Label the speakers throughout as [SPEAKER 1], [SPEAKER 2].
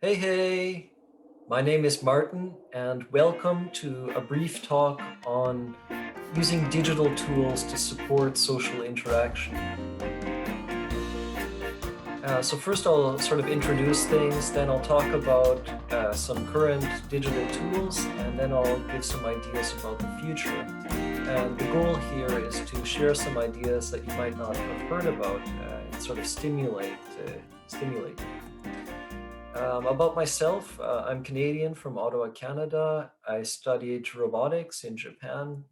[SPEAKER 1] Hey, hey, my name is Martin, and welcome to a brief talk on using digital tools to support social interaction. So, first, I'll sort of introduce things, then I'll talk about some current digital tools, and then I'll give some ideas about the future. And the goal here is to share some ideas that you might not have heard about and sort of stimulate you. About myself, I'm Canadian from Ottawa, Canada. I studied robotics in Japan,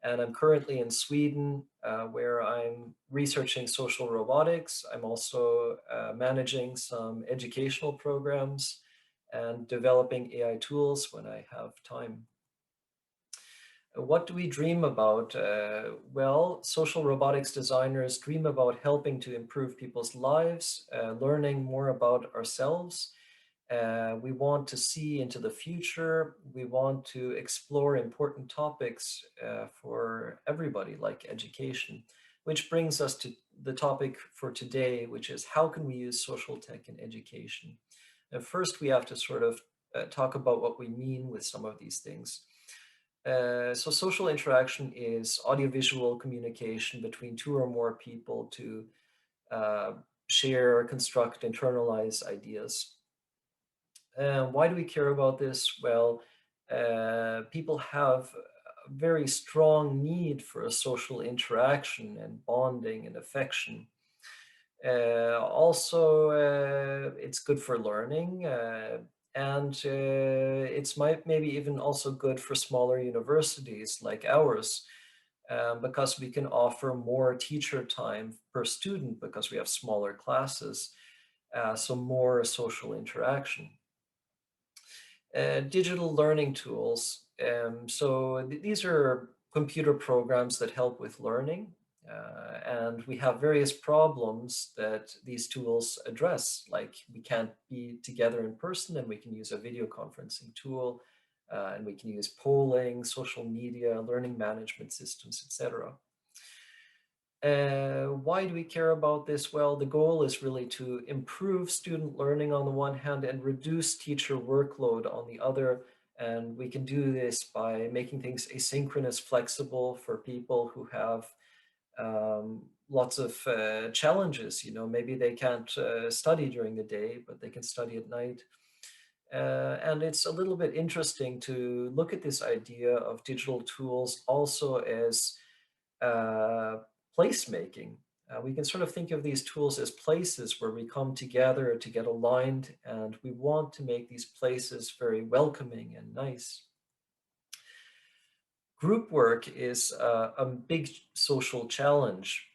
[SPEAKER 1] and I'm currently in Sweden, where I'm researching social robotics. I'm also managing some educational programs and developing AI tools when I have time. What do we dream about? Well, social robotics designers dream about helping to improve people's lives, learning more about ourselves. We want to see into the future. We want to explore important topics for everybody, like education, which brings us to the topic for today, which is how can we use social tech in education? And first, we have to sort of talk about what we mean with some of these things. So social interaction is audiovisual communication between two or more people to uh, share, construct, internalize ideas. Why do we care about this? Well, people have a very strong need for a social interaction and bonding and affection. It's good for learning, and it's maybe even also good for smaller universities like ours, because we can offer more teacher time per student because we have smaller classes, so more social interaction. Digital learning tools. These are computer programs that help with learning. And we have various problems that these tools address, like we can't be together in person and we can use a video conferencing tool, and we can use polling, social media, learning management systems, etc. Why do we care about this? Well, the goal is really to improve student learning on the one hand and reduce teacher workload on the other. And we can do this by making things asynchronous, flexible for people who have lots of challenges. You know, maybe they can't study during the day, but they can study at night. And it's a little bit interesting to look at this idea of digital tools also as uh, placemaking. We can sort of think of these tools as places where we come together to get aligned, and we want to make these places very welcoming and nice. Group work is a big social challenge.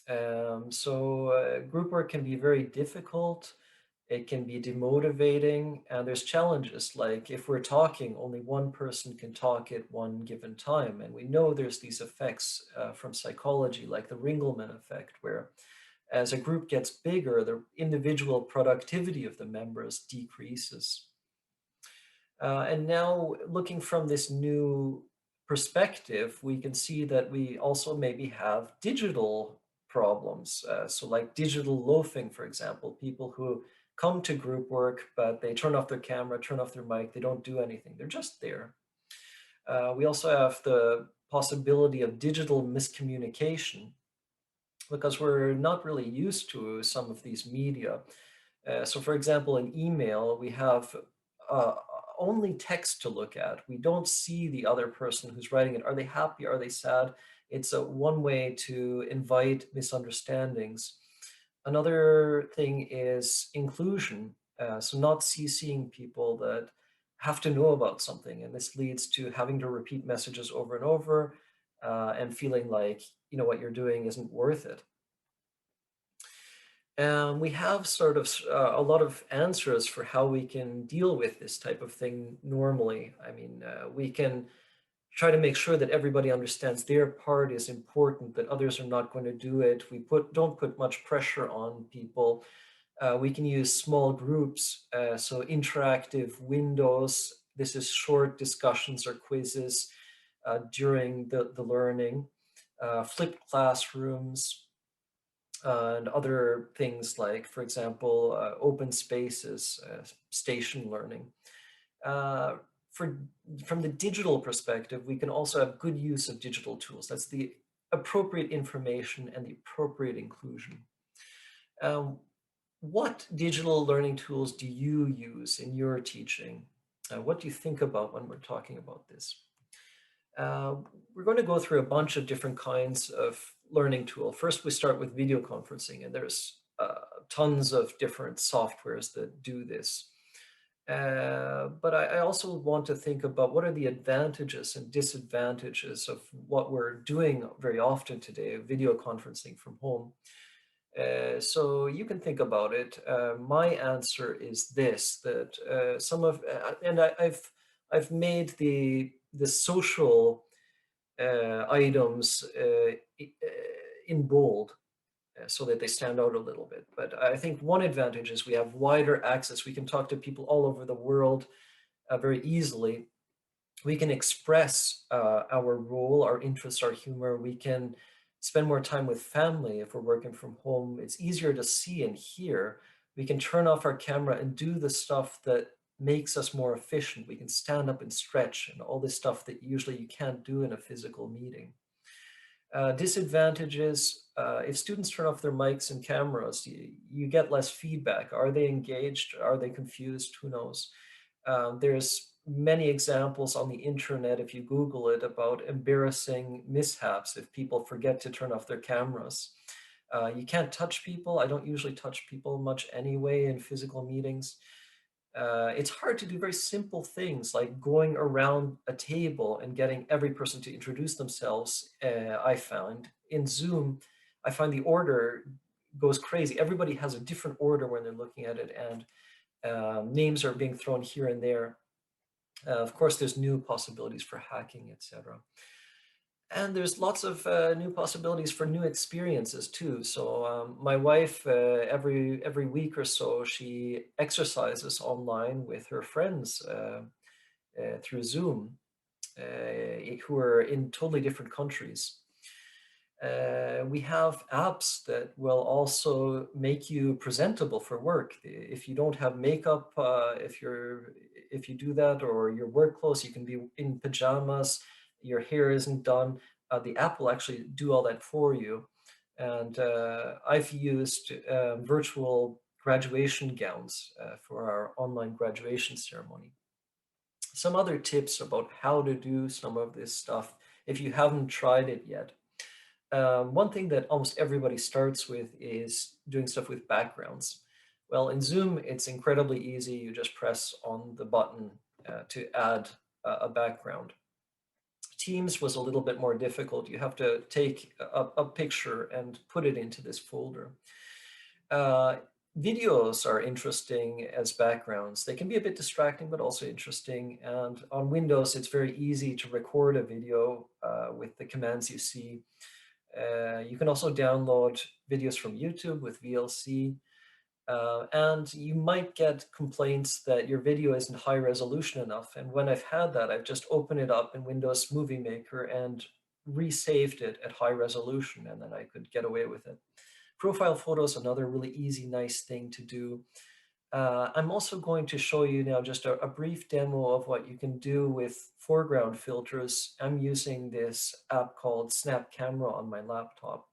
[SPEAKER 1] Group work can be very difficult. It can be demotivating, and there's challenges like if we're talking, only one person can talk at one given time. And we know there's these effects from psychology, like the Ringelmann effect, where as a group gets bigger, the individual productivity of the members decreases. And now, looking from this new perspective, we can see that we also maybe have digital problems. Like digital loafing, for example, people who come to group work, but they turn off their camera, turn off their mic, they don't do anything, they're just there. We also have the possibility of digital miscommunication because we're not really used to some of these media. For example, in email, we have uh, only text to look at. We don't see the other person who's writing it. Are they happy? Are they sad? It's a one way to invite misunderstandings. Another thing is inclusion. Not CCing people that have to know about something. And this leads to having to repeat messages over and over and feeling like, what you're doing isn't worth it. And we have sort of a lot of answers for how we can deal with this type of thing normally. I mean, we can try to make sure that everybody understands their part is important, that others are not going to do it. Don't put much pressure on people. We can use small groups, so interactive windows. This is short discussions or quizzes during the learning. Flipped classrooms, and other things like, for example, open spaces, station learning. Uh, for, from the digital perspective, we can also have good use of digital tools. That's the appropriate information and the appropriate inclusion. Um, what digital learning tools do you use in your teaching? What do you think about when we're talking about this? Uh, we're going to go through a bunch of different kinds of learning tool. First, we start with video conferencing, and there's tons of different softwares that do this. But I also want to think about what are the advantages and disadvantages of what we're doing very often today, video conferencing from home. So you can think about it. My answer is this: that some of, and I've made the social items in bold so that they stand out a little bit. But I think one advantage is we have wider access. We can talk to people all over the world very easily. We can express our role, our interests, our humor. We can spend more time with family if we're working from home. It's easier to see and hear. We can turn off our camera and do the stuff that makes us more efficient. We can stand up and stretch and all this stuff that usually you can't do in a physical meeting. Disadvantages, if students turn off their mics and cameras, you get less feedback. Are they engaged? Are they confused? Who knows? There's many examples on the internet, if you Google it, about embarrassing mishaps if people forget to turn off their cameras. You can't touch people. I don't usually touch people much anyway in physical meetings. It's hard to do very simple things like going around a table and getting every person to introduce themselves. I found in Zoom, I find the order goes crazy. Everybody has a different order when they're looking at it, and names are being thrown here and there. Of course, there's new possibilities for hacking, etc. And there's lots of new possibilities for new experiences too. So my wife, every week or so, she exercises online with her friends through Zoom, who are in totally different countries. We have apps that will also make you presentable for work. If you don't have makeup, if you do that, or your work clothes, you can be in pajamas, your hair isn't done. The app will actually do all that for you. And I've used virtual graduation gowns for our online graduation ceremony. Some other tips about how to do some of this stuff if you haven't tried it yet. One thing that almost everybody starts with is doing stuff with backgrounds. Well, in Zoom, it's incredibly easy. You just press on the button to add a background. Teams was a little bit more difficult. You have to take a picture and put it into this folder. Uh, Videos are interesting as backgrounds. They can be a bit distracting, but also interesting. And on Windows, it's very easy to record a video with the commands you see. You can also download videos from YouTube with VLC. And you might get complaints that your video isn't high resolution enough. And when I've had that, I've just opened it up in Windows Movie Maker and resaved it at high resolution, and then I could get away with it. Profile photos, another really easy, nice thing to do. I'm also going to show you now just a brief demo of what you can do with foreground filters. I'm using this app called Snap Camera on my laptop.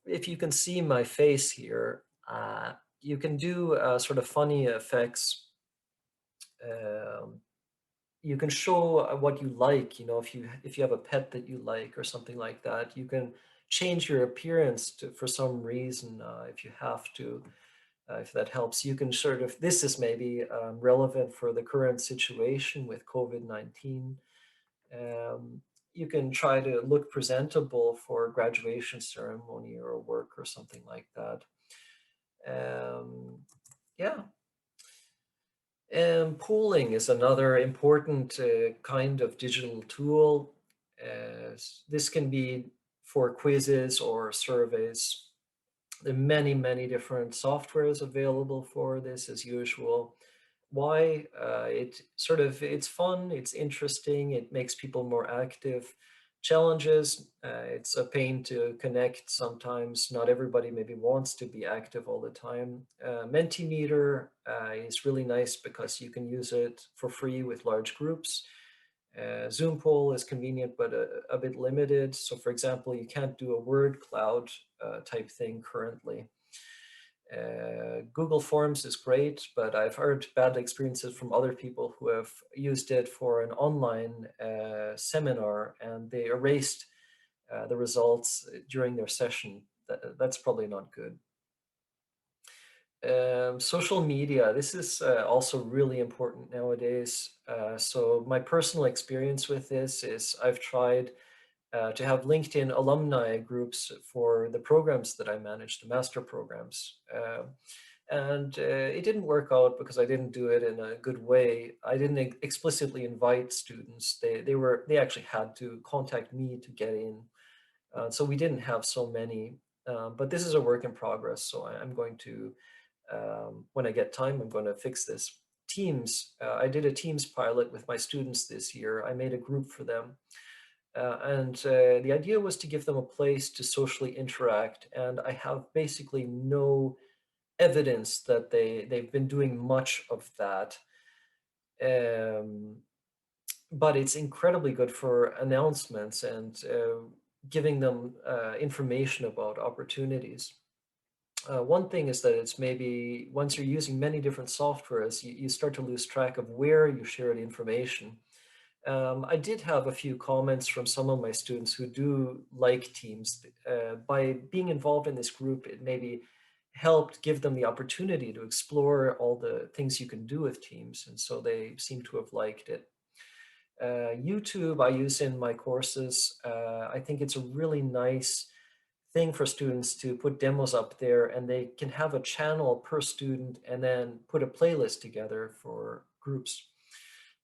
[SPEAKER 1] If you can see my face here, you can do sort of funny effects. Um, you can show what you like. You know, if you have a pet that you like or something like that, you can change your appearance for some reason if you have to. If that helps, you can sort of, this is maybe relevant for the current situation with COVID-19. Um, you can try to look presentable for a graduation ceremony or work or something like that. Yeah. Polling is another important kind of digital tool. This can be for quizzes or surveys. There are many, many different softwares available for this as usual. Why? It's fun, it's interesting, it makes people more active. Challenges, it's a pain to connect sometimes. Not everybody maybe wants to be active all the time. Mentimeter is really nice because you can use it for free with large groups. Zoom poll is convenient but a bit limited. So for example, you can't do a word cloud type thing currently. Google Forms is great, but I've heard bad experiences from other people who have used it for an online seminar and they erased the results during their session. That's probably not good. Social media, this is also really important nowadays. So my personal experience with this is I've tried to have LinkedIn alumni groups for the programs that I manage, the master programs. And it didn't work out because I didn't do it in a good way. I didn't explicitly invite students. They actually had to contact me to get in. So we didn't have so many, but this is a work in progress. So I'm going to, when I get time, I'm going to fix this. Teams, I did a Teams pilot with my students this year. I made a group for them. And the idea was to give them a place to socially interact. And I have basically no evidence that they've been doing much of that. Um, but it's incredibly good for announcements and giving them information about opportunities. One thing is that it's maybe once you're using many different softwares, you start to lose track of where you share the information. I did have a few comments from some of my students who do like Teams. By being involved in this group, it maybe helped give them the opportunity to explore all the things you can do with Teams, and so they seem to have liked it. YouTube I use in my courses. I think it's a really nice thing for students to put demos up there, and they can have a channel per student and then put a playlist together for groups.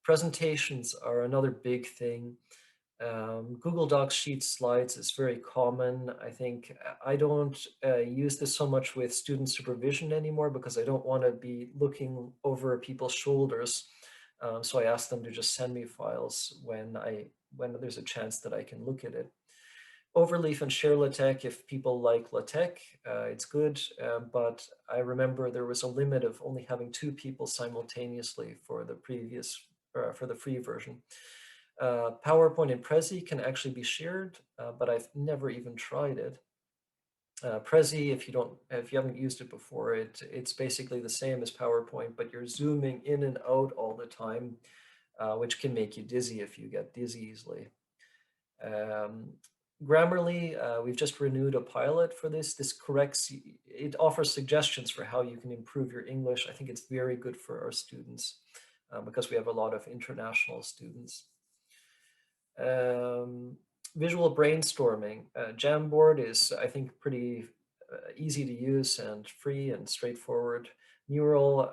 [SPEAKER 1] Presentations are another big thing. Google Docs Sheets slides is very common. I think I don't use this so much with student supervision anymore because I don't want to be looking over people's shoulders. So I ask them to just send me files when there's a chance that I can look at it. Overleaf and share LaTeX, if people like LaTeX, it's good, but I remember there was a limit of only having 2 people simultaneously for the for the free version. PowerPoint and Prezi can actually be shared, but I've never even tried it. Prezi, if you haven't used it before, it's basically the same as PowerPoint, but you're zooming in and out all the time, which can make you dizzy if you get dizzy easily. Um, Grammarly, we've just renewed a pilot for this. It offers suggestions for how you can improve your English. I think it's very good for our students because we have a lot of international students. Um, Visual brainstorming. Jamboard is, I think, pretty easy to use and free and straightforward. Mural,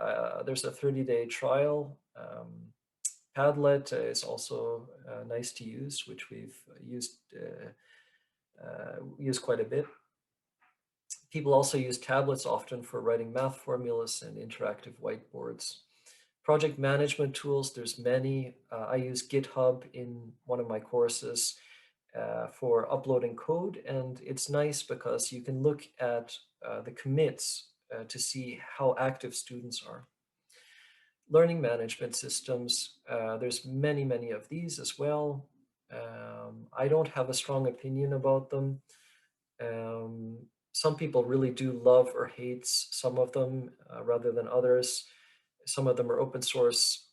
[SPEAKER 1] there's a 30-day trial. Padlet is also nice to use, which we've used quite a bit. People also use tablets often for writing math formulas and interactive whiteboards. Project management tools, there's many. I use GitHub in one of my courses for uploading code, and it's nice because you can look at the commits to see how active students are. Learning management systems, there's many of these as well. I don't have a strong opinion about them. Um, some people really do love or hate some of them rather than others. Some of them are open source.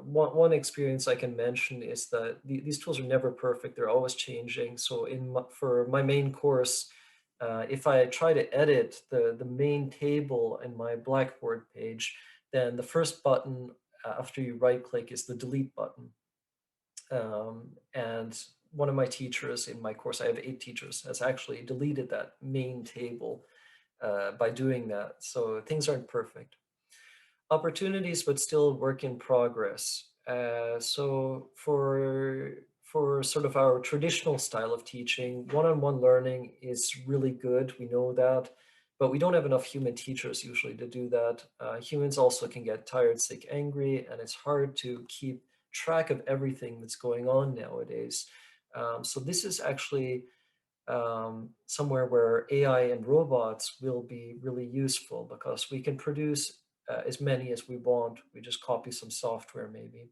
[SPEAKER 1] One experience I can mention is that these tools are never perfect. They're always changing. So for my main course, if I try to edit the main table in my Blackboard page, then the first button after you right click is the delete button. And one of my teachers in my course, I have 8 teachers, has actually deleted that main table by doing that. So things aren't perfect. Opportunities, but still work in progress. So for sort of our traditional style of teaching, one-on-one learning is really good. We know that, but we don't have enough human teachers usually to do that. Humans also can get tired, sick, angry, and it's hard to keep track of everything that's going on nowadays. So this is actually somewhere where AI and robots will be really useful because we can produce as many as we want. We just copy some software maybe.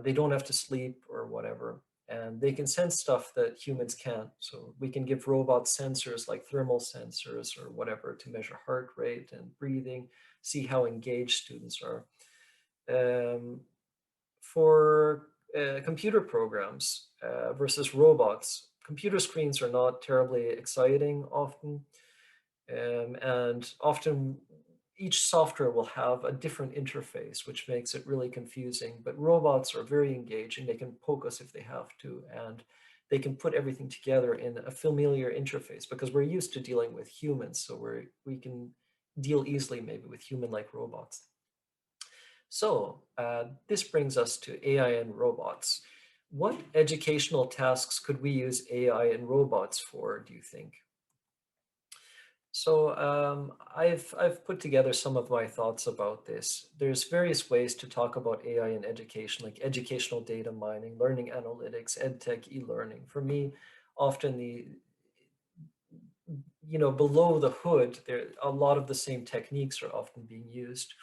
[SPEAKER 1] They don't have to sleep or whatever. And they can sense stuff that humans can't. So we can give robots sensors like thermal sensors or whatever to measure heart rate and breathing, see how engaged students are. Um, for computer programs versus robots, computer screens are not terribly exciting often. And often each software will have a different interface, which makes it really confusing. But robots are very engaging. They can poke us if they have to, and they can put everything together in a familiar interface because we're used to dealing with humans. So we can deal easily maybe with human-like robots. So this brings us to AI and robots. What educational tasks could we use AI and robots for, do you think? So I've put together some of my thoughts about this. There's various ways to talk about AI in education, like educational data mining, learning analytics, edtech, e-learning. For me, often below the hood, there a lot of the same techniques are often being used.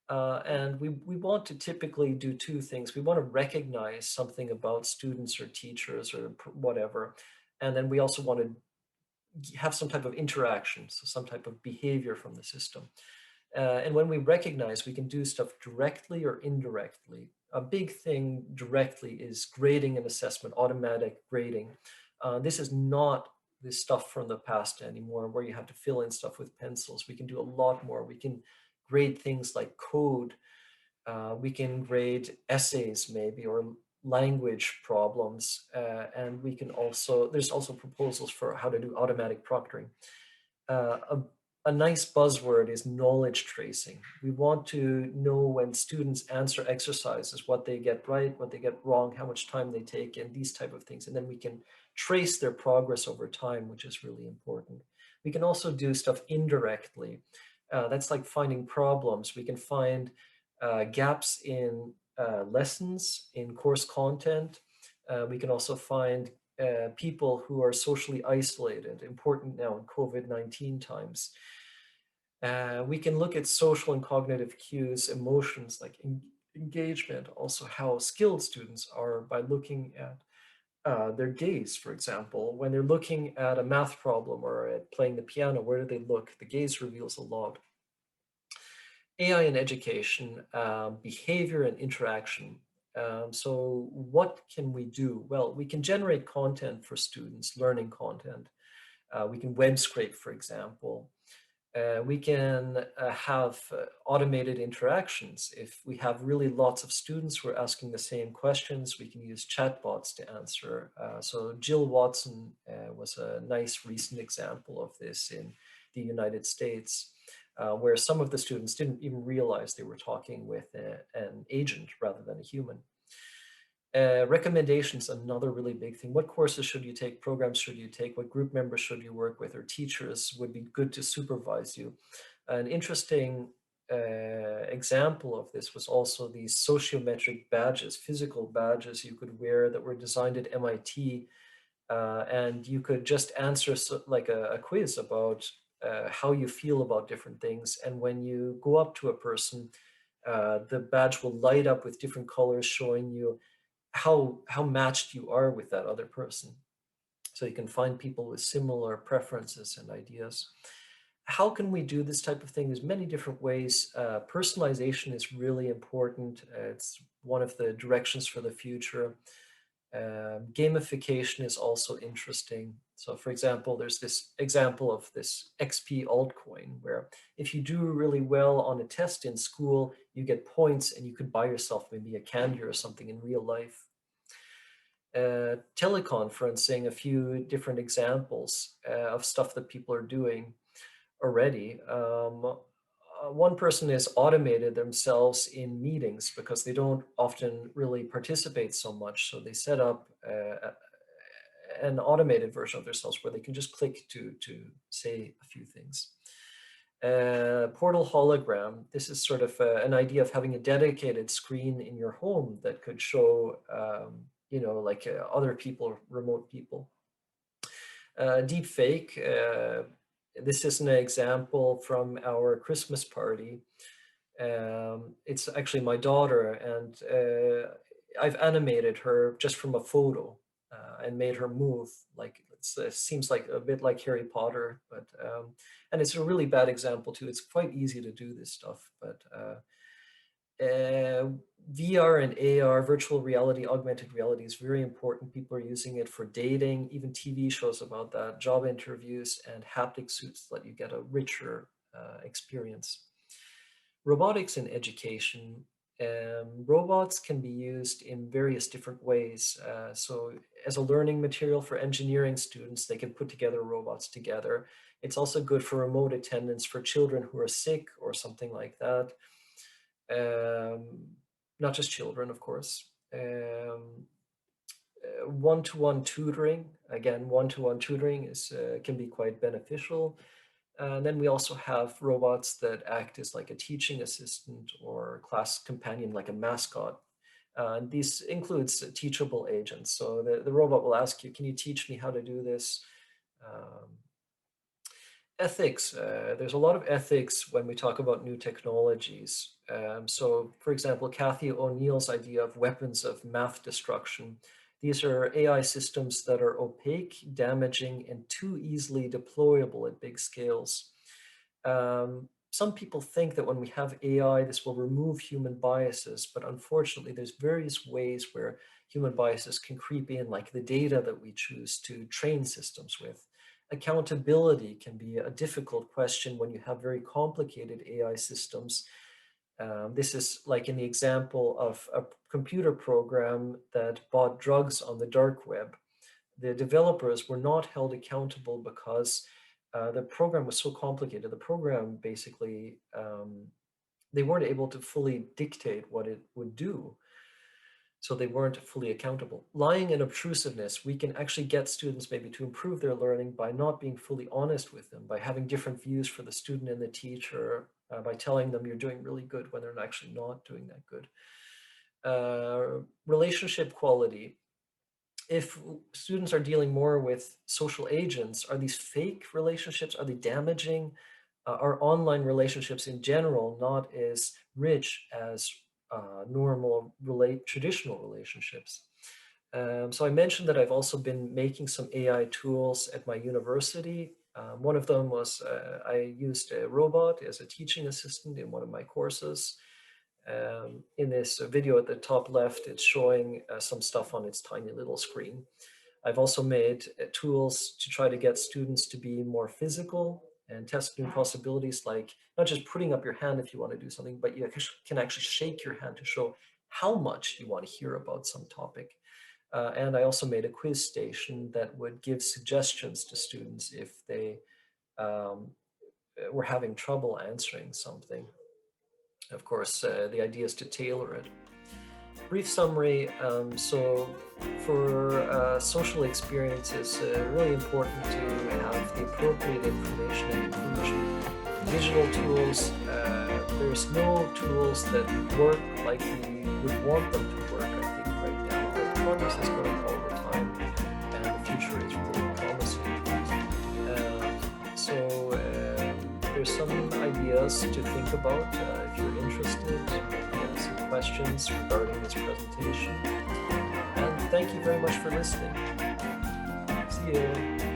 [SPEAKER 1] And we want to typically do two things. We want to recognize something about students or teachers or whatever. And then we also want to have some type of interaction, so some type of behavior from the system. And when we recognize, we can do stuff directly or indirectly. A big thing directly is grading and assessment, automatic grading. This is not this stuff from the past anymore, where you have to fill in stuff with pencils. We can do a lot more. We can grade things like code. We can grade essays maybe, or language problems. And we can also, there's also proposals for how to do automatic proctoring. Uh, a, a nice buzzword is knowledge tracing. We want to know when students answer exercises, what they get right, what they get wrong, how much time they take, and these type of things. And then we can trace their progress over time, which is really important. We can also do stuff indirectly. That's like finding problems. We can find gaps in lessons, in course content. We can also find people who are socially isolated, important now in COVID-19 times. We can look at social and cognitive cues, emotions like engagement, also how skilled students are by looking at their gaze, for example. When they're looking at a math problem or at playing the piano, where do they look? The gaze reveals a lot. AI in education, behavior and interaction. So what can we do? Well, we can generate content for students, learning content. We can web scrape, for example. We can have automated interactions. If we have really lots of students who are asking the same questions, we can use chatbots to answer. So Jill Watson was a nice recent example of this in the United States, where some of the students didn't even realize they were talking with an agent rather than a human. Recommendations, another really big thing. What courses should you take? Programs should you take? What group members should you work with? Or teachers would be good to supervise you? An interesting example of this was also these sociometric badges, physical badges you could wear that were designed at MIT. And you could just answer like a quiz about how you feel about different things. And when you go up to a person, the badge will light up with different colors showing you how matched you are with that other person. So you can find people with similar preferences and ideas. How can we do this type of thing? There's many different ways. Personalization is really important. It's one of the directions for the future. Gamification is also interesting. So for example, there's this example of this XP altcoin where if you do really well on a test in school, you get points and you could buy yourself maybe a candy or something in real life. Teleconferencing, a few different examples of stuff that people are doing already. One person has automated themselves in meetings because they don't often really participate so much. So they set up an automated version of themselves where they can just click to say a few things. Portal hologram. This is sort of an idea of having a dedicated screen in your home that could show like other people, remote people. Deep fake. This is an example from our Christmas party. It's actually my daughter, and I've animated her just from a photo and made her move. Like it seems like a bit like Harry Potter, but and it's a really bad example too. It's quite easy to do this stuff, but uh, VR and AR, virtual reality, augmented reality is very important. People are using it for dating, even TV shows about that, job interviews, and haptic suits let you get a richer experience. Robotics in education. Robots can be used in various different ways. So as a learning material for engineering students, they can put together robots together. It's also good for remote attendance for children who are sick or something like that. Um, Not just children, of course. One-to-one tutoring, again, one-to-one tutoring can be quite beneficial. And then we also have robots that act as like a teaching assistant or class companion, like a mascot. And these includes teachable agents. So the robot will ask you, can you teach me how to do this? Um, Ethics. There's a lot of ethics when we talk about new technologies. So, for example, Cathy O'Neill's idea of weapons of math destruction. These are AI systems that are opaque, damaging, and too easily deployable at big scales. Some people think that when we have AI, this will remove human biases, but unfortunately, there's various ways where human biases can creep in, like the data that we choose to train systems with. Accountability can be a difficult question when you have very complicated AI systems. This is like in the example of a computer program that bought drugs on the dark web. The developers were not held accountable because the program was so complicated. The program basically, they weren't able to fully dictate what it would do. So they weren't fully accountable. Lying and obtrusiveness, we can actually get students maybe to improve their learning by not being fully honest with them, by having different views for the student and the teacher, by telling them you're doing really good when they're actually not doing that good. Relationship quality. If students are dealing more with social agents, are these fake relationships? Are they damaging? Are online relationships in general not as rich as normal traditional relationships? So I mentioned that I've also been making some AI tools at my university. One of them was I used a robot as a teaching assistant in one of my courses. In this video at the top left, it's showing some stuff on its tiny little screen. I've also made tools to try to get students to be more physical and test new possibilities, like not just putting up your hand if you want to do something, but you can actually shake your hand to show how much you want to hear about some topic. And I also made a quiz station that would give suggestions to students if they um, were having trouble answering something. Of course, the idea is to tailor it. Brief summary. So for social experience, it's really important to have the appropriate information and inclusion. Digital tools, there's no tools that work like we would want them to work, I think, right now. But progress is going all the time, and the future is really promising. There's some ideas to think about if you're interested. Some questions regarding this presentation. And thank you very much for listening. See you.